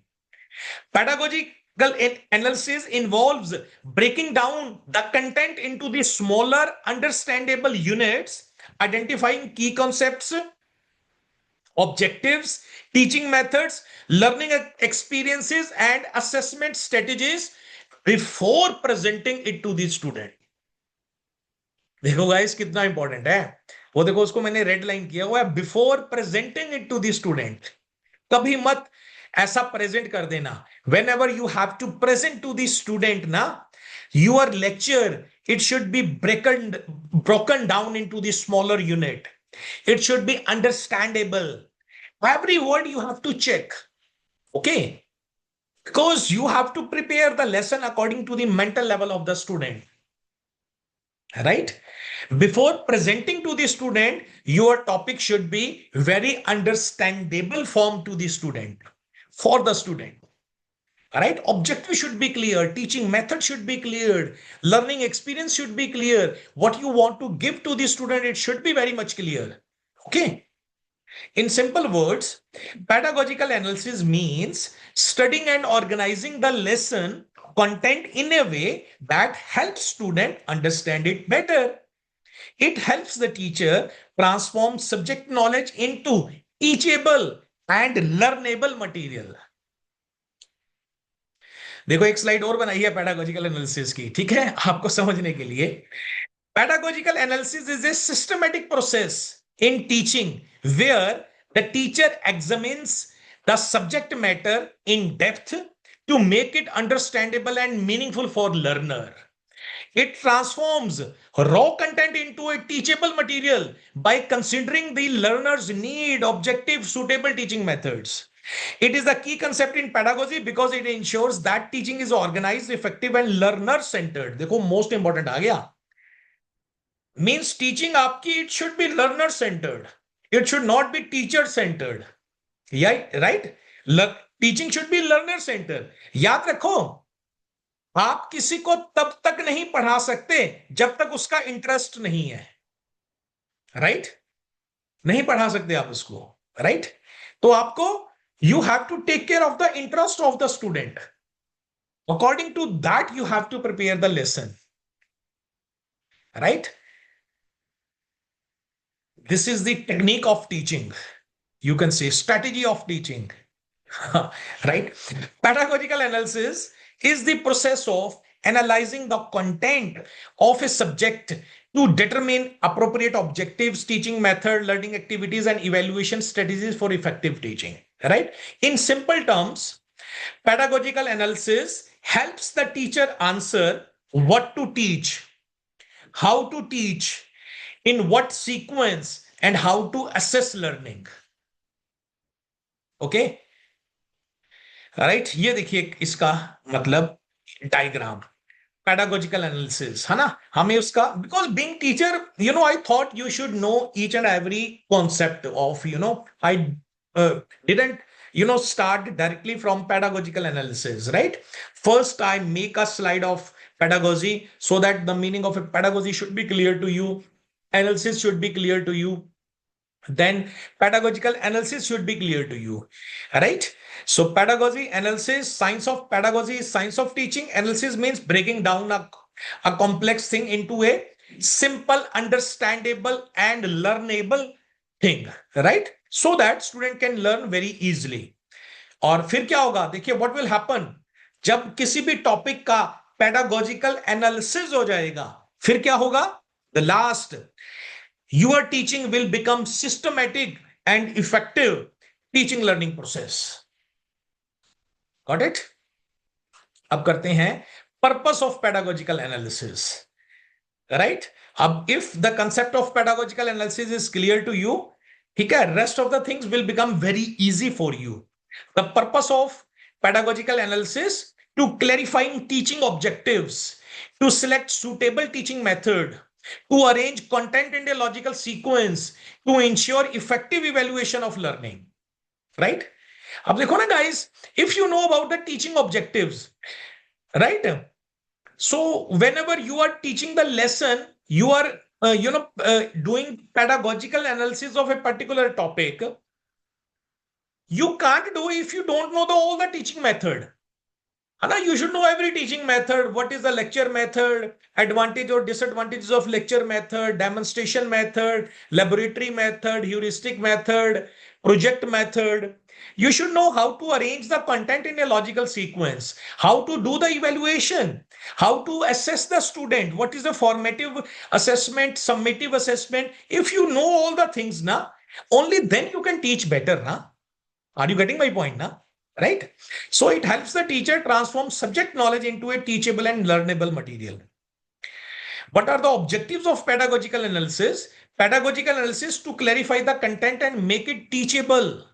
Pedagogical analysis involves breaking down the content into the smaller, understandable units, identifying key concepts, objectives, teaching methods, learning experiences, and assessment strategies before presenting it to the student. देखो guys कितना important है वो. देखो उसको मैंने red line किया हुआ है, before presenting it to the student. कभी मत ऐसा प्रेजेंट कर देना. Whenever you have to present to the student ना, your lecture, it should be broken down into the smaller unit. It should be understandable. Every word you have to check. Okay, because you have to prepare the lesson according to the mental level of the student, right? Before presenting to the student, your topic should be very understandable form to the student, for the student. All right, objective should be clear, teaching method should be cleared, learning experience should be clear, what you want to give to the student, it should be very much clear. Okay, in simple words, pedagogical analysis means studying and organizing the lesson content in a way that helps student understand it better. It helps the teacher transform subject knowledge into teachable and learnable material. देखो एक slide और बनाई है pedagogical analysis की, ठीक है, आपको समझने के लिए. Pedagogical analysis is a systematic process in teaching where the teacher examines the subject matter in depth to make it understandable and meaningful for learner. It transforms raw content into a teachable material by considering the learner's need, objective, suitable teaching methods. It is a key concept in pedagogy because it ensures that teaching is organized, effective and learner centered. देखो most important आ गया. Means teaching आपकी it should be learner centered. It should not be teacher centered. Yeah, right? Teaching should be learner centered. याद रखो, आप किसी को तब तक नहीं पढ़ा सकते जब तक उसका इंटरेस्ट नहीं है, राइट? नहीं पढ़ा सकते आप उसको, राइट? तो आपको you have to take care of the interest of the student. According to that, you have to prepare the lesson, right? This is the technique of teaching. You can say strategy of teaching, right? Pedagogical analysis is the process of analyzing the content of a subject to determine appropriate objectives, teaching method, learning activities, and evaluation strategies for effective teaching, right? In simple terms, Pedagogical analysis helps the teacher answer what to teach, how to teach, in what sequence, and how to assess learning. Okay, right, ये देखिए इसका मतलब diagram, pedagogical analysis है ना, हमें उसका, because being teacher, I thought you should know each and every concept of, I didn't, start directly from pedagogical analysis, right? First, I make a slide of pedagogy so that the meaning of a pedagogy should be clear to you, analysis should be clear to you, then pedagogical analysis should be clear to you, right? So pedagogy analysis, science of pedagogy is science of teaching. Analysis means breaking down a complex thing into a simple, understandable and learnable thing, right? So that student can learn very easily. और फिर क्या होगा, देखिए what will happen, जब किसी भी topic का pedagogical analysis हो जाएगा, फिर क्या होगा, the last, your teaching will become systematic and effective teaching learning process. Got it? अब करते हैं purpose of pedagogical analysis, right? अब if the concept of pedagogical analysis is clear to you, ठीक है, rest of the things will become very easy for you. The purpose of pedagogical analysis, to clarifying teaching objectives, to select suitable teaching method, to arrange content in a logical sequence, to ensure effective evaluation of learning, right? अब देखो ना guys, if you know about the teaching objectives, right? So whenever you are teaching the lesson, you are doing pedagogical analysis of a particular topic. You can't do if you don't know all the teaching method. You should know every teaching method. What is the lecture method, advantage or disadvantages of lecture method, demonstration method, laboratory method, heuristic method, project method. You should know how to arrange the content in a logical sequence, how to do the evaluation, how to assess the student, what is the formative assessment, summative assessment. If you know all the things, only then you can teach better. Are you getting my point now? Right? So it helps the teacher transform subject knowledge into a teachable and learnable material. What are the objectives of pedagogical analysis? Pedagogical analysis to clarify the content and make it teachable,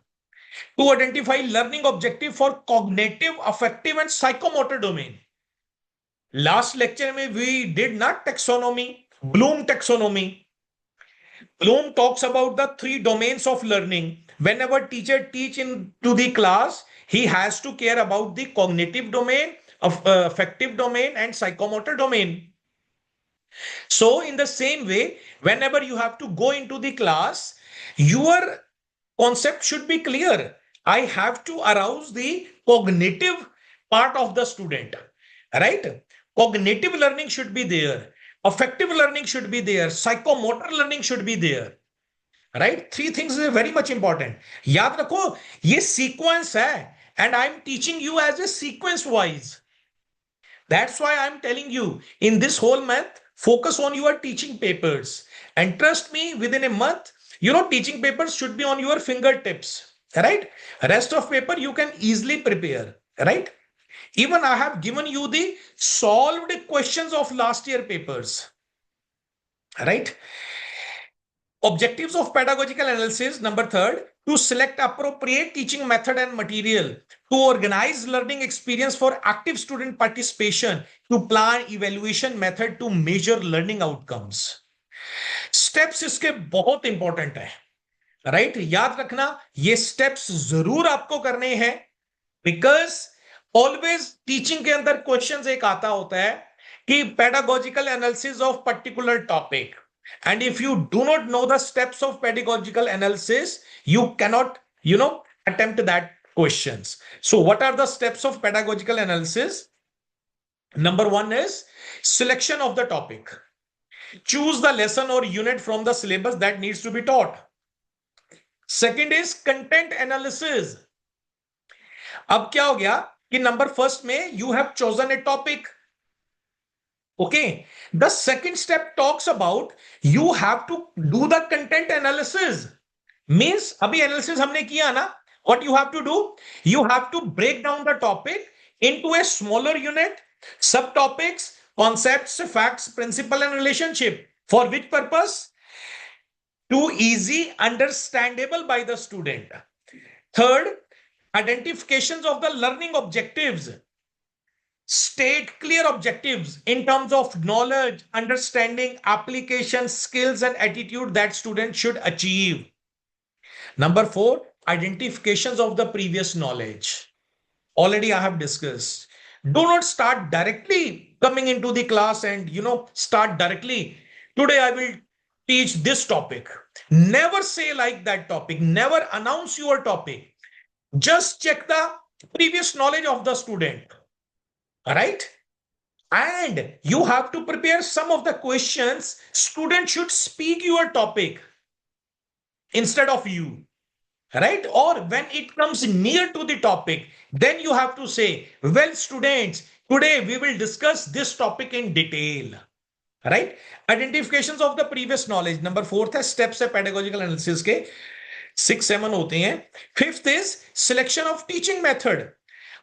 to identify learning objective for cognitive, affective and psychomotor domain. Last lecture we did not taxonomy, Bloom taxonomy. Bloom talks about the 3 domains of learning. Whenever teacher teach into the class, he has to care about the cognitive domain, affective domain and psychomotor domain. So in the same way, whenever you have to go into the class, your concept should be clear. I have to arouse the cognitive part of the student, right? Cognitive learning should be there. Affective learning should be there. Psychomotor learning should be there. Right? 3 things is very much important. याद रखो, ये sequence है, and I'm teaching you as a sequence wise. That's why I'm telling you, in this whole month, focus on your teaching papers. And trust me, within a month, teaching papers should be on your fingertips. Right? Rest of paper you can easily prepare. Right? Even I have given you the solved questions of last year papers. Right? Objectives of pedagogical analysis, number 3, to select appropriate teaching method and material, to organize learning experience for active student participation, to plan evaluation method to measure learning outcomes. Steps इसके बहुत important है, right? याद रखना, ये steps जरूर आपको करने हैं, बिकॉज ऑलवेज टीचिंग के अंदर क्वेश्चंस एक आता होता है कि pedagogical analysis of particular topic. And if you do not know the steps of pedagogical analysis, you cannot, attempt that questions. So what are the steps of pedagogical analysis? Number 1 is selection of the topic. Choose the lesson or unit from the syllabus that needs to be taught. Second is content analysis. अब क्या हो गया कि number 1 में you have chosen a topic. Okay, the second step talks about you have to do the content analysis. Means अभी analysis हमने किया ना, what you have to do, you have to break down the topic into a smaller unit, subtopics, concepts, facts, principle, and relationship. For which purpose? Too easy, understandable by the student. Third, identifications of the learning objectives. State clear objectives in terms of knowledge, understanding, application, skills, and attitude that students should achieve. Number four, identifications of the previous knowledge. Already I have discussed. Do not start directly coming into the class and start directly. Today I will teach this topic. Never say like that topic. Never announce your topic. Just check the previous knowledge of the student. Right? And you have to prepare some of the questions. Student should speak your topic instead of you. Right? Or when it comes near to the topic, then you have to say, well, students, today we will discuss this topic in detail. Right? Identifications of the previous knowledge. Number fourth है steps है pedagogical analysis के 6-7 होते हैं. Fifth is selection of teaching method.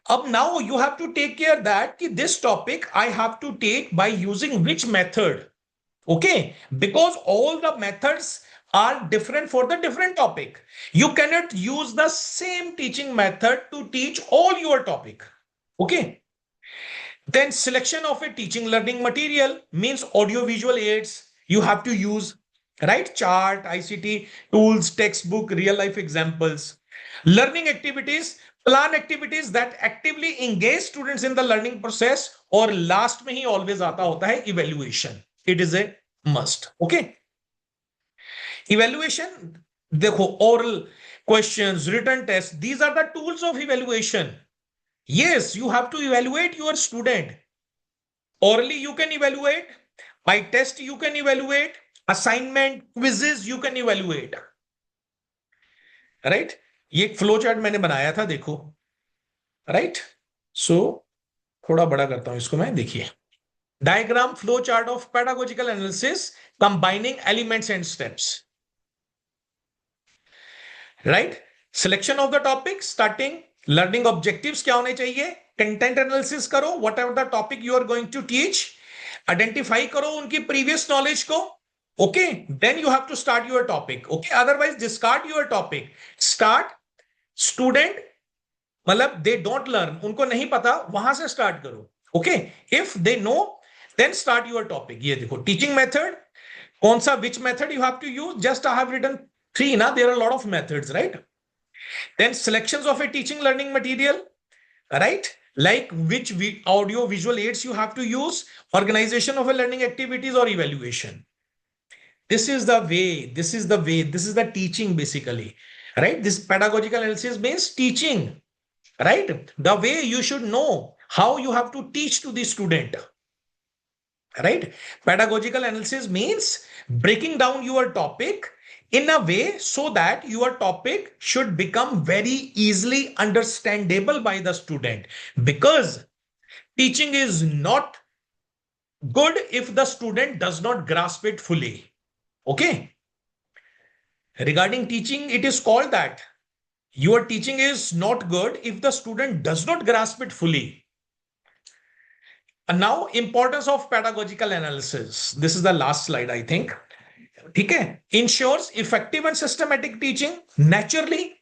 Up now you have to take care that this topic I have to take by using which method. Okay, because all the methods are different for the different topic. You cannot use the same teaching method to teach all your topic. Okay. Then selection of a teaching learning material means audio visual aids. You have to use, right? Chart, ICT, tools, textbook, real life examples. Learning activities, plan activities that actively engage students in the learning process. और last में ही always आता होता है evaluation. It is a must. Okay. Evaluation, देखो, oral questions, written tests, these are the tools of evaluation. Yes, you have to evaluate your student. Orally you can evaluate, by test you can evaluate, assignment, quizzes you can evaluate. Right? ये एक flow chart मैंने बनाया था, देखो. Right? सो थोड़ा बड़ा करता हूं इसको मैं, देखिए. Diagram flow chart of pedagogical analysis combining elements and steps. Right? Selection of the topic, starting, learning objectives क्या होने चाहिए, content analysis करो, whatever the topic you are going to teach, identify करो उनकी previous knowledge को. Okay, then you have to start your topic. Okay, otherwise discard your topic. Start student, मतलब they don't learn, उनको नहीं पता, वहां से start करो. Okay, if they know, then start your topic. ये देखो, teaching method, कौन सा, which method you have to use, just I have written 3 ना, there are a lot of methods, right? Then selections of a teaching learning material, right? Like which audio visual aids you have to use, organization of a learning activities or evaluation. This is the way, this is the teaching basically, right? This pedagogical analysis means teaching, right? The way you should know how you have to teach to the student, right? Pedagogical analysis means breaking down your topic in a way so that your topic should become very easily understandable by the student, because teaching is not good if the student does not grasp it fully. Okay. Regarding teaching, it is called that your teaching is not good if the student does not grasp it fully. And now, importance of pedagogical analysis. This is the last slide, I think. Okay. Ensures effective and systematic teaching naturally,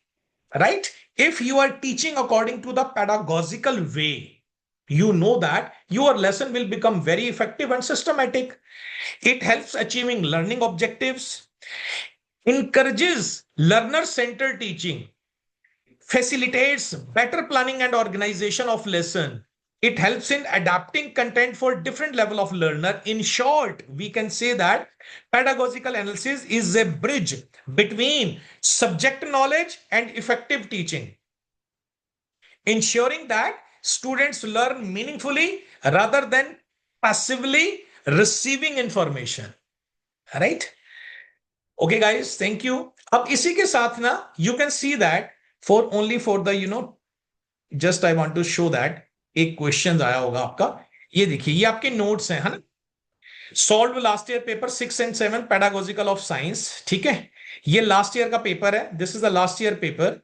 right? If you are teaching according to the pedagogical way, you know that your lesson will become very effective and systematic. It helps achieving learning objectives, encourages learner-centered teaching, facilitates better planning and organization of lesson. It helps in adapting content for different level of learner. In short, we can say that pedagogical analysis is a bridge between subject knowledge and effective teaching, ensuring that students learn meaningfully rather than passively receiving information. Right? Okay, guys, thank you. अब इसी के साथ ना, you can see that for only for the just I want to show that एक question आया होगा आपका. ये देखिए, ये आपके नोट्स हैं, है ना? Solve last year paper 6 and 7 pedagogical of science. ठीक है, ये लास्ट ईयर का पेपर है. This is the last year paper.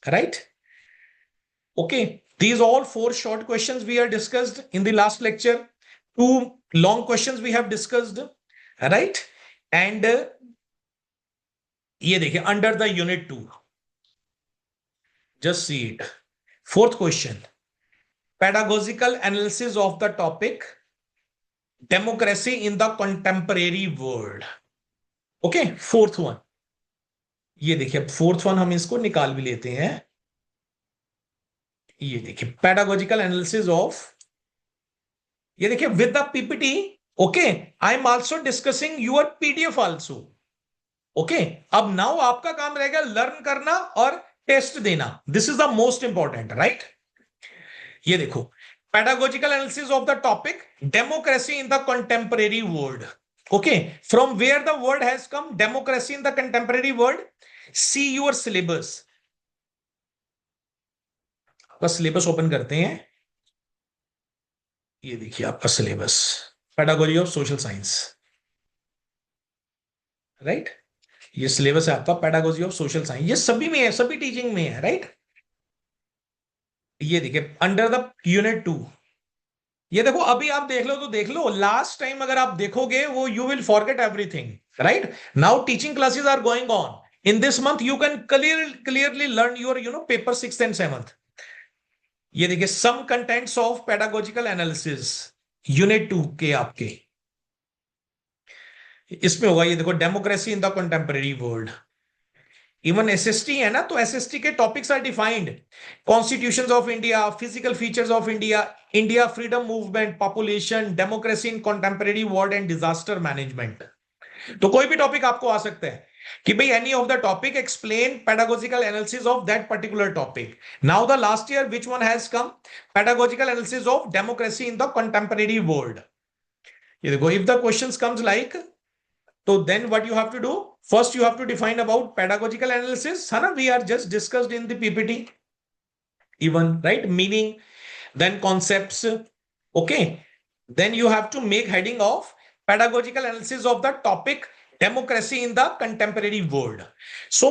right? Okay, these all four short questions we are discussed in the last lecture. Two long questions we have discussed, right? And ये देखिए under the unit 2, just see it. Fourth question, pedagogical analysis of the topic democracy in the contemporary world. Okay, fourth one. ये देखिए fourth one हम इसको निकाल भी लेते हैं. ये देखिए पेडागोजिकल एनालिसिस ऑफ, ये देखिए with the PPT. Okay, I am also discussing your PDF also. Okay, अब नाउ आपका काम रहेगा लर्न करना और टेस्ट देना. This is the most important, right? ये देखो, pedagogical analysis of the topic democracy in the contemporary world. Okay, from where the word has come, democracy in the contemporary world. See your syllabus. आपका syllabus open करते हैं. ये देखिए आपका syllabus, pedagogy of social science, right? ये syllabus है आपका pedagogy of social science. ये सभी में है, सभी टीचिंग में है, राइट? ये देखिए अंडर द यूनिट 2. ये देखो, अभी आप देख लो तो देख लो, लास्ट टाइम अगर आप देखोगे वो you will forget everything, right? Now teaching classes are going on. In this month you can clearly learn your paper 6th and 7th. ये देखिए some contents of pedagogical analysis unit 2 के आपके इसमें होगा. ये देखो, democracy in the contemporary world. Even SST है ना, तो एसएसटी के topics are defined. Constitutions of India, physical features of India, India freedom movement, population, democracy in contemporary world and disaster management. तो कोई भी टॉपिक आपको आ सकता है कि भाई any of the topic explain pedagogical analysis of that particular topic. Now the last year which one has come, pedagogical analysis of democracy in the contemporary world. ये देखो, if the questions comes like, तो then what you have to do, first you have to define about pedagogical analysis, है ना? We are just discussed in the PPT even, right? Meaning, then concepts. Okay, then you have to make heading of pedagogical analysis of the topic democracy in the contemporary world. So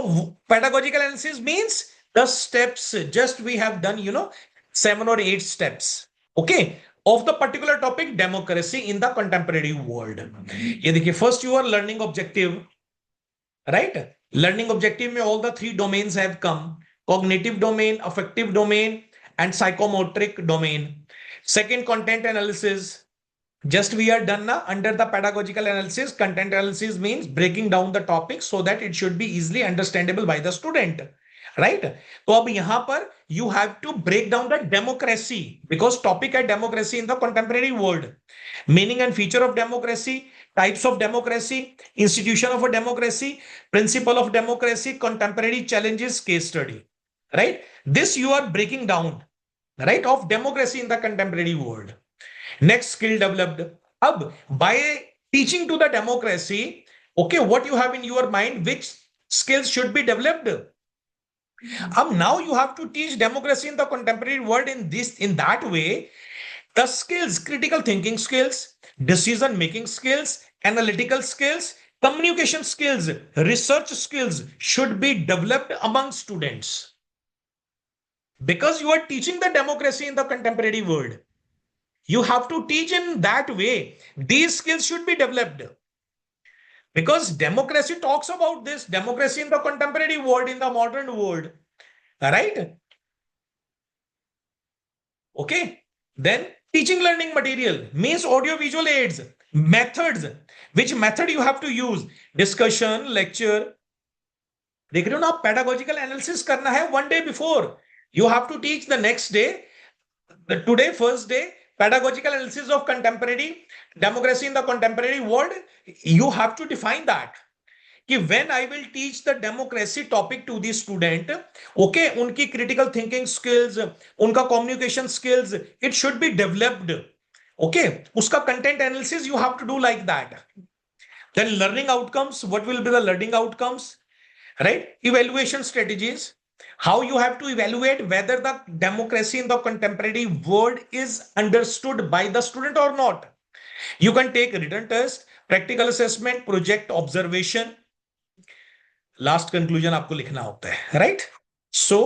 pedagogical analysis means the steps, just we have done 7 or 8 steps. Okay, of the particular topic democracy in the contemporary world. ये देखिए, first your learning objective, right? Learning objective में all the 3 domains have come: cognitive domain, affective domain and psychomotoric domain. Second, content analysis. Just we are done now under the pedagogical analysis. Content analysis means breaking down the topic so that it should be easily understandable by the student, right? तो अब यहां पर you have to break down the democracy because topic है democracy in the contemporary world. Meaning and feature of democracy, types of democracy, institution of a democracy, principle of democracy, contemporary challenges, case study, right? This you are breaking down, right, of democracy in the contemporary world. Next, skill developed. Ab by teaching to the democracy, okay, what you have in your mind, which skills should be developed? Now you have to teach democracy in the contemporary world in that way. The skills, critical thinking skills, decision making skills, analytical skills, communication skills, research skills should be developed among students because you are teaching the democracy in the contemporary world. You have to teach in that way. These skills should be developed because democracy talks about this democracy in the contemporary world, in the modern world, right? Okay, then teaching learning material means audio visual aids, methods. Which method you have to use? Discussion, lecture. देख रहे हो ना, आप pedagogical analysis करना है one day before. You have to teach the next day. Today, first day, pedagogical analysis of contemporary democracy in the contemporary world. You have to define that. कि when I will teach the democracy topic to the student, okay, उनकी critical thinking skills, उनका communication skills, it should be developed. Okay, उसका content analysis you have to do like that. Then learning outcomes, what will be the learning outcomes, right? Evaluation strategies, how you have to evaluate whether the democracy in the contemporary world is understood by the student or not. You can take written test, practical assessment, project observation. Last conclusion आपको लिखना होता है, right? सो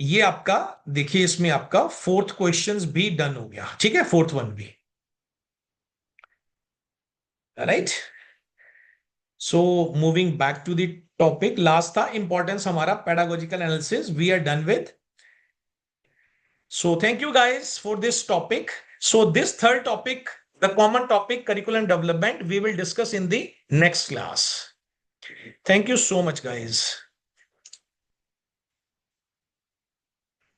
ये आपका देखिए, इसमें आपका fourth questions भी डन हो गया, ठीक है, फोर्थ वन भी। Right. So moving back to the topic, last था इंपॉर्टेंस हमारा pedagogical analysis, we are done with. So thank you guys for this topic. So this third topic, the common topic, curriculum development, we will discuss in the next class. Thank you so much, guys.